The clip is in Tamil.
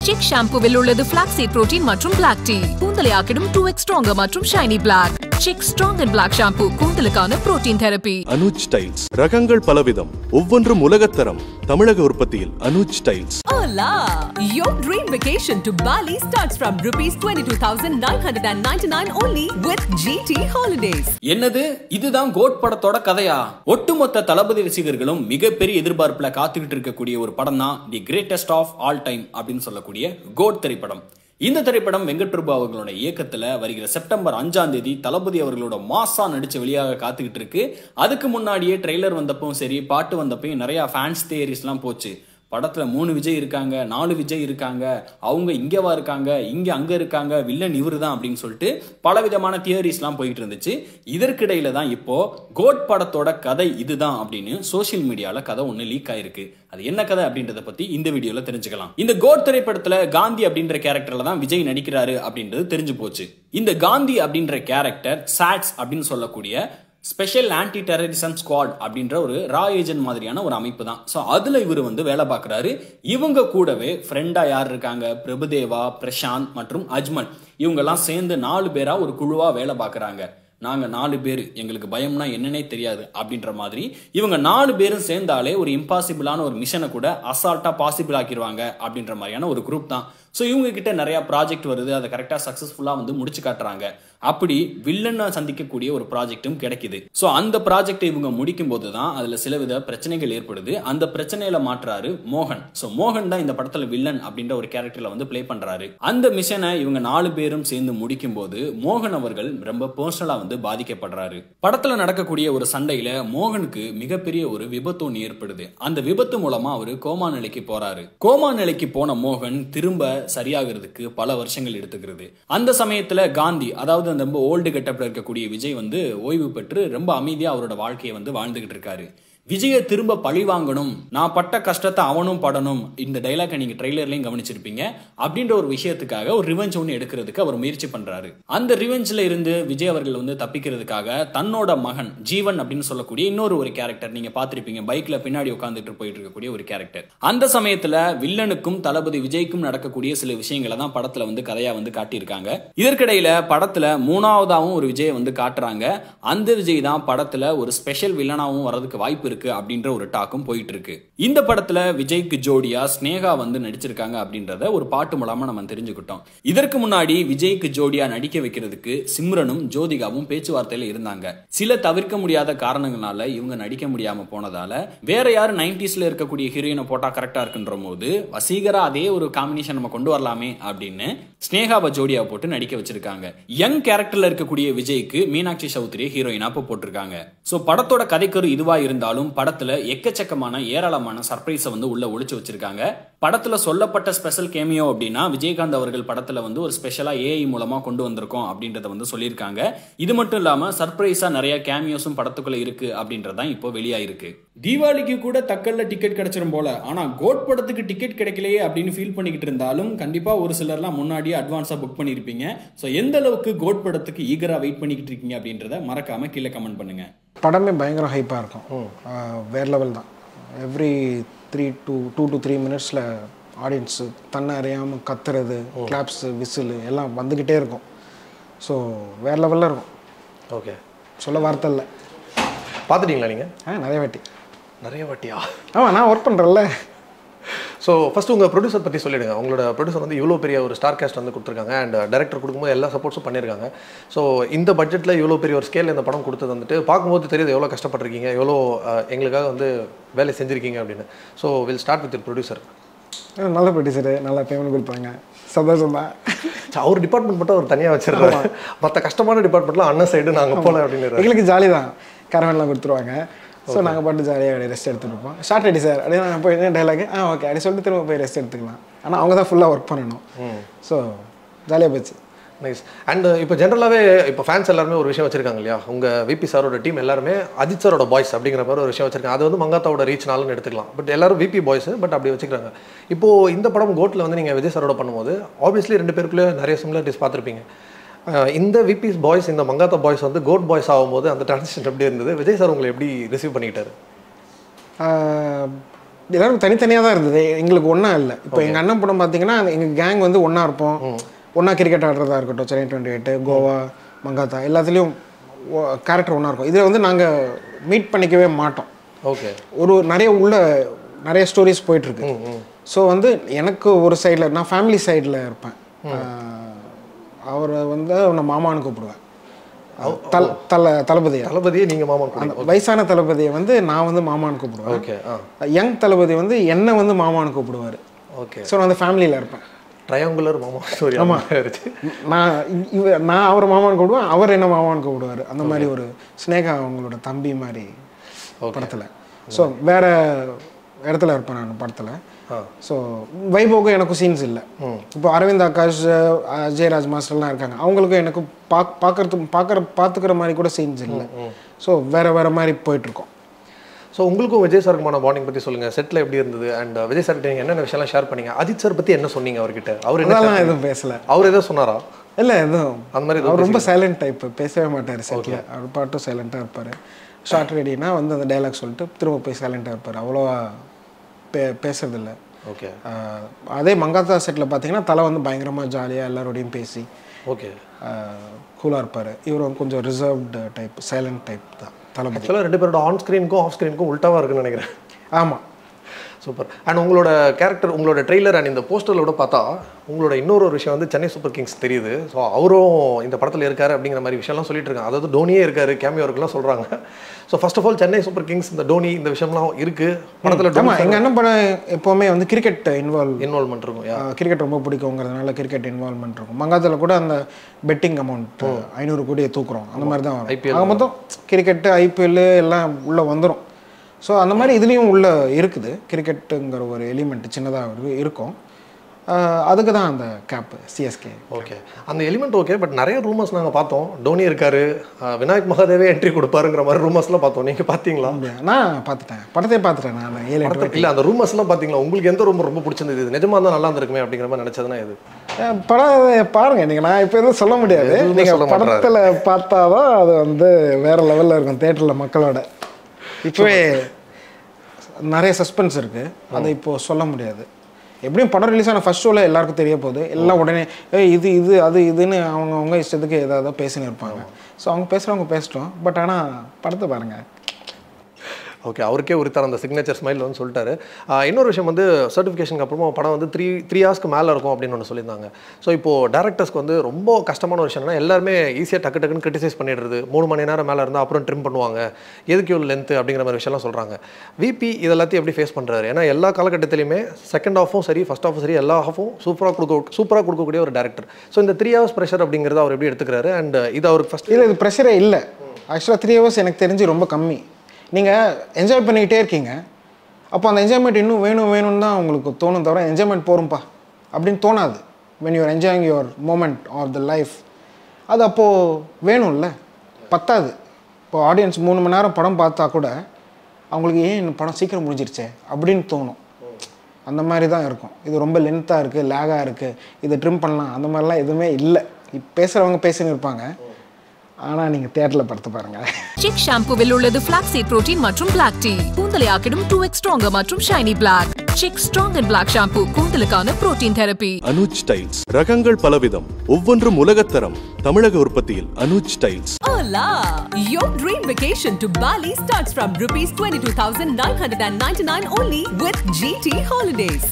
Chick shampoo-வில் உள்ளது flaxseed protein மற்றும் black tea. கூந்தலை ஆக்கிடும் 2x stronger மற்றும் shiny black. Chick strong and black shampoo கூந்தலுக்கான protein therapy. Anuj styles ரகங்கள் பலவிதம் ஒவ்வொன்றும் உலகத்தரம் தமிழக உற்பத்தியில் Anuj styles. Hola! Your dream vacation to Bali starts from ₹22,999 only with GT Holidays. என்னது இதுதான் கோட் படத்தோட கதையா? ஒட்டுமொத்த தளபதி ரசிகர்களும் மிகப்பெரிய எதிர்பார்ப்புல காத்துக்கிட்டு இருக்கக்கூடிய ஒரு படம் தான் the greatest of all time அப்படின்னு சொல்லக்கூடிய கோட் திரைப்படம். இந்த திரைப்படம் வெங்கட் பிரபு அவர்களோட இயக்கத்துல வருகிற செப்டம்பர் 5ஆம் தேதி தளபதி அவர்களோட மாசா நடிச்சு வெளியாக காத்துக்கிட்டு இருக்கு. அதுக்கு முன்னாடியே ட்ரெய்லர் வந்தப்பவும் சரி, பாட்டு வந்தப்பயும் நிறைய ஃபேன்ஸ் தியரிஸ் எல்லாம் போச்சு. படத்துல 3 விஜய் இருக்காங்க, 4 விஜய் இருக்காங்க, அவங்க இங்கவா இருக்காங்க, இங்க அங்க இருக்காங்க, வில்லன் இவரு தான் அப்படின்னு சொல்லிட்டு பலவிதமான தியரிஸ் எல்லாம் போயிட்டு இருந்துச்சு. இதற்கிடையில தான் இப்போ கோட் படத்தோட கதை இதுதான் அப்படின்னு சோசியல் மீடியால கதை ஒண்ணு லீக் ஆயிருக்கு. அது என்ன கதை அப்படின்றத பத்தி இந்த வீடியோல தெரிஞ்சுக்கலாம். இந்த கோட் திரைப்படத்துல காந்தி அப்படின்ற கேரக்டர்ல தான் விஜய் நடிக்கிறாரு அப்படின்றது தெரிஞ்சு போச்சு. இந்த காந்தி அப்படின்ற கேரக்டர் சாட்ஸ் அப்படின்னு சொல்லக்கூடிய ஸ்பெஷல் ஆன்டி டெரரிசம் ஸ்குவாட் அப்படின்ற ஒரு ரா ஏஜென்ட் மாதிரியான ஒரு அமைப்பு தான். ஸோ அதுல இவர் வந்து வேலை பார்க்குறாரு. இவங்க கூடவே ஃப்ரெண்டா யார் இருக்காங்க, பிரபுதேவா, பிரசாந்த் மற்றும் அஜ்மல் இவங்கெல்லாம் சேர்ந்து 4 பேரா ஒரு குழுவா வேலை பார்க்குறாங்க. நாங்க 4 பேர், எங்களுக்கு பயம்னா என்னன்னே தெரியாது அப்படின்ற மாதிரி இவங்க 4 பேரும் சேர்ந்தாலே ஒரு இம்பாசிபிளான ஒரு மிஷனை கூட அசால்ட்டா பாசிபிள் ஆக்கிடுவாங்க அப்படின்ற மாதிரியான ஒரு குரூப் தான். ஸோ இவங்க கிட்ட நிறைய ப்ராஜெக்ட் வருது, அதை கரெக்டாக சக்ஸஸ்ஃபுல்லாக வந்து முடிச்சு காட்டுறாங்க. அப்படி வில்லனை சந்திக்கக்கூடிய ஒரு ப்ராஜெக்டும் கிடைக்குது. ஸோ அந்த ப்ராஜெக்டை இவங்க முடிக்கும் போது தான் அதில் சிலவித பிரச்சனைகள் ஏற்படுது. அந்த பிரச்சனையில மாற்றாரு மோகன். ஸோ மோகன் தான் இந்த படத்தில் வில்லன் அப்படின்ற ஒரு கேரக்டர்ல வந்து பிளே பண்றாரு. அந்த மிஷனை இவங்க 4 பேரும் சேர்ந்து முடிக்கும் போது மோகன் அவர்கள் ரொம்ப பர்சனலா வந்து பாதிக்கப்படுறாரு. படத்துல நடக்கக்கூடிய ஒரு சண்டையில மோகனுக்கு மிகப்பெரிய ஒரு விபத்து ஒன்று ஏற்படுது. அந்த விபத்து மூலமா அவரு கோமா நிலைக்கு போறாரு. கோமா நிலைக்கு போன மோகன் திரும்ப சரியாகிறதுக்கு பல வருஷங்கள் எடுத்துக்கிறது. அந்த சமயத்துல காந்தி, அதாவது அந்த ரொம்ப ஓல்டு கெட்டப்ல இருக்கக்கூடிய விஜய் வந்து ஓய்வு பெற்று ரொம்ப அமைதியா அவரோட வாழ்க்கையை வந்து வாழ்ந்துகிட்டு இருக்காரு. விஜயை திரும்ப பழி வாங்கணும், நான் பட்ட கஷ்டத்தை அவனும் படணும், இந்த டைலாக்கை நீங்க ட்ரெய்லர்லயும் கவனிச்சிருப்பீங்க, அப்படின்ற ஒரு விஷயத்துக்காக ஒரு ரிவெஞ்ச் ஒன்று எடுக்கிறதுக்கு அவர் முயற்சி பண்றாரு. அந்த ரிவெஞ்ச்ல இருந்து விஜய் அவர்கள் வந்து தப்பிக்கிறதுக்காக தன்னோட மகன் ஜீவன் அப்படின்னு சொல்லக்கூடிய ஒரு கேரக்டர் நீங்க பாத்திருப்பீங்க, பைக்ல பின்னாடி உட்காந்துட்டு போயிட்டு இருக்கக்கூடிய ஒரு கேரக்டர். அந்த சமயத்துல வில்லனுக்கும் தளபதி விஜய்க்கும் நடக்கக்கூடிய சில விஷயங்களை தான் படத்துல வந்து கதையா வந்து காட்டியிருக்காங்க. இதற்கிடையில படத்துல 3ஆவதாவும் ஒரு விஜய் வந்து காட்டுறாங்க. அந்த விஜய் தான் படத்துல ஒரு ஸ்பெஷல் வில்லனாவும் வர்றதுக்கு வாய்ப்பு இருக்கு அப்படின்ற ஒரு டாக்கும் போயிட்டு இருக்கு. இந்த படத்துல விஜய்க்கு ஜோடியா ஸ்னேகா வந்து நடிச்சிருக்காங்க அப்படின்றத ஒரு பாட்டு மூலமா நம்ம தெரிஞ்சுக்கிட்டோம். இதற்கு முன்னாடி விஜய்க்கு ஜோடியா நடிக்க வைக்கிறதுக்கு சிம்ரனும் ஜோதிகாவும் பேச்சுவார்த்தையில இருந்தாங்க. சில தவிர்க்க முடியாத காரணங்களால இவங்க நடிக்க முடியாம போனதால வேற யாரு 90ஸ்ல இருக்கக்கூடிய ஹீரோயினை போட்டா கரெக்டா இருக்குன்ற போது வசீகரா அதே ஒரு காம்பினேஷன் நம்ம கொண்டு வரலாமே அப்படின்னு ஸ்னேகாவை ஜோடியா போட்டு நடிக்க வச்சிருக்காங்க. யங் கேரக்டர்ல இருக்கக்கூடிய விஜய்க்கு மீனாட்சி சௌத்ரி ஹீரோயினா போட்டிருக்காங்க. சோ படத்தோட கதைக்கரு இதுவா இருந்தாலும் படத்துல எக்கச்சக்கமான ஏராளமான சர்ப்ரைஸை வந்து உள்ள ஒளிச்சு வச்சிருக்காங்க. படத்துல சொல்லப்பட்ட ஸ்பெஷல் கேமியோ அப்படின்னா விஜயகாந்த் அவர்கள் படத்துல வந்து ஒரு ஸ்பெஷலா ஏஐ மூலமா கொண்டு வந்திருக்கோம் அப்படின்றத வந்து சொல்லியிருக்காங்க. இது மட்டும் இல்லாம சர்ப்ரைஸா நிறைய கேமியோஸும் படத்துக்குள்ள இருக்கு அப்படின்றதான் இப்போ வெளியாயிருக்கு. தீபாவளிக்கு கூட தக்கல்ல டிக்கெட் கிடைச்சிரும் போல, ஆனா கோட் படத்துக்கு டிக்கெட் கிடைக்கலையே அப்படின்னு ஃபீல் பண்ணிக்கிட்டு இருந்தாலும் கண்டிப்பா ஒரு சிலர்லாம் முன்னாடியே அட்வான்ஸா புக் பண்ணிருப்பீங்க. ஸோ எந்த அளவுக்கு கோட் படத்துக்கு ஈகரா வெயிட் பண்ணிக்கிட்டு இருக்கீங்க அப்படின்றத மறக்காம கீழே கமெண்ட் பண்ணுங்க. படமே பயங்கர ஹைப்பாக இருக்கும், வேறு லெவல் தான். எவ்ரி 2 to 3 மினிட்ஸில் ஆடியன்ஸு தன்னை அறியாமல் கத்துறது, கிளாப்ஸு, விசிலு எல்லாம் வந்துக்கிட்டே இருக்கும். ஸோ வேறு லெவலில் இருக்கும். ஓகே, சொல்ல வார்த்தை இல்லை. பார்த்துட்டிங்களா நீங்கள்? நிறைய வாட்டியா? ஆமாம், நான் ஒர்க் பண்ணுறேன்ல. ஸோ ஃபஸ்ட்டு உங்கள் ப்ரொடியூசர் பற்றி சொல்லிவிடுங்க. உங்களோட ப்ரொடியூசர் வந்து இவ்வளோ பெரிய ஒரு ஸ்டார் கேஸ்ட் வந்து கொடுத்துருக்காங்க அண்ட் டேரக்டர் கொடுக்கும்போது எல்லா சப்போர்ட்ஸும் பண்ணியிருக்காங்க. ஸோ இந்த பட்ஜெட்டில் இவ்வளோ பெரிய ஒரு ஸ்கேல் இந்த படம் கொடுத்தது வந்துட்டு பார்க்கும்போது தெரியுது எவ்வளோ கஷ்டப்பட்டிருக்கீங்க, எவ்வளோ எங்களுக்காக வந்து வேலை செஞ்சுருக்கீங்க அப்படின்னு. So will start with producer. நல்ல ப்ரொடியூசரு, நல்லா பேமெண்ட் கொடுப்பாங்க, சந்தோஷம் தான். அவர் டிபார்ட்மெண்ட் மட்டும் அவர் தனியாக வச்சிருக்காங்க, மற்ற கஷ்டமான டிபார்ட்மெண்ட்டில் அண்ணன் சைடு நாங்கள் போகல அப்படின்னு. எங்களுக்கு ஜாலி தான், கரவெல்லாம் கொடுத்துருவாங்க. ஸோ நாங்கள் பாட்டு ஜாலியாக அப்படியே ரெஸ்ட் எடுத்துகிட்டு இருப்போம். ஷார்ட் ரெடி சார் அப்படியே நாங்கள் போய் டைலாக் ஓகே அப்படி சொல்லிட்டு திரும்ப போய் ரெஸ்ட் எடுத்துக்கலாம். ஆனால் அவங்க தான் ஃபுல்லாக ஒர்க் பண்ணணும். ஸோ ஜாலியாக போச்சு. நைஸ். அண்ட் இப்போ ஜென்ரலாகவே இப்போ ஃபேன்ஸ் எல்லாருமே ஒரு விஷயம் வச்சிருக்காங்க இல்லையா, உங்கள் விபி சாரோட டீம் எல்லாருமே அஜித் சாரோட பாய்ஸ் அப்படிங்கிற மாதிரி ஒரு விஷயம் வச்சிருக்காங்க. அது வந்து மங்காத்தாவோட ரீச்னாலும் எடுத்துக்கலாம். பட் எல்லாரும் விபி பாய்ஸ், பட் அப்படி வச்சுக்கிறாங்க. இப்போது இந்த படம் கோட்டில் வந்து நீங்கள் விஜய் சாரோட பண்ணும்போது ஆப்வியஸ்லி 2 பேருக்குள்ளே நிறைய சிமிலாரிட்டிஸ் பார்த்துருப்பீங்க. இந்த விபிஸ் பாய்ஸ், இந்த மங்காத்தா பாய்ஸ் வந்து கோட் பாய்ஸ் ஆகும்போது அந்த டிரான்சிஷன் எப்படி இருந்தது? விஜய் சார் உங்களை எப்படி ரிசீவ் பண்ணிக்கிட்டாரு? எல்லாரும் தனித்தனியாக தான் இருந்தது, எங்களுக்கு ஒன்றா இல்லை. இப்போ எங்கள் அண்ணன் படம் பார்த்தீங்கன்னா எங்கள் கேங் வந்து ஒன்றா இருப்போம், ஒன்றா கிரிக்கெட் ஆடுறதா இருக்கட்டும், சென்னை 28, கோவா, மங்காத்தா எல்லாத்துலேயும் கேரக்டர் ஒன்றா இருக்கும். இதில் வந்து நாங்கள் மீட் பண்ணிக்கவே மாட்டோம். ஓகே. நிறைய ஸ்டோரிஸ் போயிட்டுருக்கு. ஸோ வந்து எனக்கு ஒரு சைடில் நான் ஃபேமிலி சைடில் இருப்பேன். அவரை வந்து நான் மாமான்னு கூப்பிடுவேன். தளபதியை நீங்கள் மாமா, அந்த வயசான தளபதியை வந்து நான் வந்து மாமான்னு கூப்பிடுவேன். ஓகே. யங் தளபதி வந்து என்னை வந்து மாமான்னு கூப்பிடுவார். ஓகே. ஸோ நான் அந்த ஃபேமிலியில் இருப்பேன். ட்ரையாங்குலர் மாமா ஸ்டோரி. ஆமாம், நான் அவரை மாமான்னு கூப்பிடுவேன், அவர் என்ன மாமான்னு கூப்பிடுவார். அந்த மாதிரி ஒரு ஸ்னேகா அவங்களோட தம்பி மாதிரி படத்தில். ஸோ வேற இடத்துல இருப்பேன் நான் படத்தில். ஸோ வைபோக்கு எனக்கும் சீன்ஸ் இல்லை. இப்போ அரவிந்த் ஆகாஷ், ஜெயராஜ் மாஸ்டர்லாம் இருக்காங்க, அவங்களுக்கும் எனக்கும் பார்த்துக்கிற மாதிரி கூட சீன்ஸ் இல்லை. ஸோ வேற மாதிரி போயிட்டுருக்கோம். ஸோ உங்களுக்கும் விஜய் சாருக்குமான பாண்டிங் பற்றி சொல்லுங்கள். செட்டில் எப்படி இருந்தது? அண்ட் விஜய் சார்கிட்ட நீங்கள் என்னென்ன விஷயம்லாம் ஷேர் பண்ணீங்க? அஜித் சார் பற்றி என்ன சொன்னீங்க அவர்கிட்ட? அவர் என்னெல்லாம் எதுவும் பேசலை? அவர் எதுவும் சொன்னாரா? இல்லை, எதுவும் அந்த மாதிரி. அவர் ரொம்ப சைலண்ட் டைப், பேசவே மாட்டார் செட்டில். அவர் பாட்டும் சைலண்ட்டாக இருப்பார். ஷார்ட் ரெடினா வந்து அந்த டைலாக் சொல்லிட்டு திரும்ப போய் சைலண்ட்டாக இருப்பார். அவ்வளோவா பேசுறதில்லை. ஓகே. அதே மங்காத்தா செட்டில் பார்த்தீங்கன்னா தலை வந்து பயங்கரமாக ஜாலியாக எல்லாரோடையும் பேசி ஓகே கூலாக இருப்பார். இவர் கொஞ்சம் ரிசர்வ்டு டைப், சைலண்ட் டைப் தான் தளபதி. ஆக்சுவலாக 2 பேரோட ஆன் ஸ்க்ரீனுக்கும் ஆஃப் ஸ்க்ரீனுக்கும் உல்ட்டாவாக இருக்குன்னு நினைக்கிறேன். ஆமாம், சூப்பர். அண்ட் உங்களோட கேரக்டர், உங்களோட ட்ரெய்லர் அண்ட் இந்த போஸ்டரோட பார்த்தா உங்களோட இன்னொரு விஷயம் வந்து சென்னை சூப்பர் கிங்ஸ் தெரியுது. ஸோ அவரும் இந்த படத்தில் இருக்காரு அப்படிங்கிற மாதிரி விஷயம்லாம் சொல்லிட்டு இருக்காங்க. அதாவது டோனியே இருக்காரு, கேமியோ இருக்குலாம் சொல்கிறாங்க. So first of all Chennai super kings, இந்த டோனி, இந்த விஷயம்லாம் இருக்குது படத்தில். ஆமாம், எங்கள் அண்ணன் படம் எப்போவுமே வந்து கிரிக்கெட் இன்வால்மெண்ட் இருக்கும். கிரிக்கெட் ரொம்ப பிடிக்குங்கிறதுனால கிரிக்கெட் இன்வால்மெண்ட் இருக்கும். மங்காத்தில் கூட அந்த பெட்டிங் அமௌண்ட் 500 கோடியை தூக்குறோம், அந்த மாதிரி தான் IPL. ஆக மொத்தம் கிரிக்கெட்டு, IPL எல்லாம் உள்ளே வந்துடும். ஸோ அந்த மாதிரி இதுலேயும் உள்ளே இருக்குது. கிரிக்கெட்டுங்கிற ஒரு எலிமெண்ட் சின்னதாக இருக்கும். அதுக்கு தான் அந்த கேப்பு சிஎஸ்கே. ஓகே, அந்த எலிமெண்ட் ஓகே. பட் நிறைய ரூமர்ஸ் நாங்கள் பார்த்தோம். டோனி இருக்காரு, விநாயக் மகாதேவே என்ட்ரி கொடுப்பாருங்கிற மாதிரி ரூமர்ஸ்லாம் பார்த்தோம். நீங்கள் பார்த்தீங்களா? நான் பார்த்துட்டேன், படத்தை பார்த்துட்டேன் நான் 7-8. இல்லை, அந்த ரூமர்ஸ்லாம் பார்த்தீங்களா? உங்களுக்கு எந்த ரூமர் ரொம்ப பிடிச்சிருந்தது? இது நிஜமாக தான் நல்லா இருந்திருக்குமே அப்படிங்கிற மாதிரி நினச்சதுன்னா இது படம் பாருங்க. நீங்கள் நான் இப்போ எதுவும் சொல்ல முடியாது. நீங்கள் படத்தில் பார்த்தாதான் அது வந்து வேற லெவலில் இருக்கும் தேட்டரில் மக்களோட. இப்போவே நிறைய சஸ்பென்ஸ் இருக்குது, அதை இப்போது சொல்ல முடியாது. எப்படியும் படம் ரிலீஸ் ஆன ஃபர்ஸ்ட் ஷோவில் எல்லாருக்கும் தெரிய போகுது. எல்லாம் உடனே இது அது இதுன்னு அவங்க இஷ்டத்துக்கு ஏதாவது பேசின்னு இருப்பாங்க. ஸோ அவங்க பேசுகிறவங்க பேசிட்டோம். பட் ஆனால் படத்தை பாருங்கள். ஓகே, அவருக்கே ஒருத்தர் அந்த சிக்னேச்சர் ஸ்மைல் வந்து சொல்லிட்டாரு. இன்னொரு விஷயம் வந்து சர்டிஃபிகேஷனுக்கு அப்புறமா படம் வந்து 3 ஹார்ஸ்க்கு மேலே இருக்கும் அப்படின்னு ஒன்று சொல்லியிருந்தாங்க. ஸோ இப்போது டேரக்டர்ஸ்க்கு வந்து ரொம்ப கஷ்டமான ஒரு விஷயம்னா எல்லாருமே ஈஸியாக டக்குன்னு கிரிட்டிசைஸ் பண்ணிடுறது. 3 மணி நேரம் மேலே இருந்தால் அப்புறம் ட்ரிம் பண்ணுவாங்க, எதுக்கு இவ்வளோ லென்த்து அப்படிங்கிற மாதிரி விஷயம்லாம் சொல்கிறாங்க. விபி இதெல்லாத்தையும் எப்படி ஃபேஸ் பண்ணுறாரு? ஏன்னா எல்லா காலகட்டத்திலையுமே செகண்ட் ஹாஃபும் சரி, ஃபர்ஸ்ட் ஹாஃபும் சரி, எல்லா ஹாஃபும் சூப்பராக கொடுக்கக்கூடிய ஒரு டேரக்டர். ஸோ இந்த 3 ஹவர்ஸ் ப்ரெஷர் அப்படிங்கிறது அவர் எப்படி எடுத்துக்கிறாரு? அண்ட் இது அவருக்கு ஃபஸ்ட் இல்லை, இது ப்ரெஷரே இல்லை. ஆக்சுவலாக 3 ஹவர்ஸ் எனக்கு தெரிஞ்சு ரொம்ப கம்மி. நீங்கள் என்ஜாய் பண்ணிக்கிட்டே இருக்கீங்க, அப்போ அந்த என்ஜாய்மெண்ட் இன்னும் வேணும்னு தான் உங்களுக்கு தோணும், தவிர என்ஜாய்மெண்ட் போரும்பா அப்படின்னு தோணாது. When you are enjoying your moment of the life, அது அப்போது வேணும்ல, பத்தாது. இப்போ ஆடியன்ஸ் 3 மணி நேரம் படம் பார்த்தா கூட அவங்களுக்கு ஏன் படம் சீக்கிரம் முடிஞ்சிருச்சே அப்படின்னு தோணும். அந்த மாதிரி தான் இருக்கும். இது ரொம்ப லென்த்தாக இருக்குது, லேகாக இருக்குது, இதை ட்ரிம் பண்ணலாம், அந்த மாதிரிலாம் எதுவுமே இல்லை. பேசுகிறவங்க பேசின்னு இருப்பாங்க, ஆனால் நீங்கள் தேட்டரில் படுத்து பாருங்கள். சிக் ஷாம்புவில் உள்ளது ஃபிளாக்ஸீட் புரோட்டீன் மற்றும் பிளாக் டீ. கூந்தலை ஆக்கிடும் 2x ஸ்ட்ராங்கர் மற்றும் shiny black. Chik strong and black shampoo கூந்தலுக்கான புரோட்டீன் தெரப்பி. அனுஜ் டைல்ஸ், ரகங்கள் பலவிதம், ஒவ்வொன்றும் உலகத்தரம். தமிழக உற்பத்தியில் Anuj tiles. Hola! Your dream vacation to Bali starts from rupees 22,999 only with GT Holidays.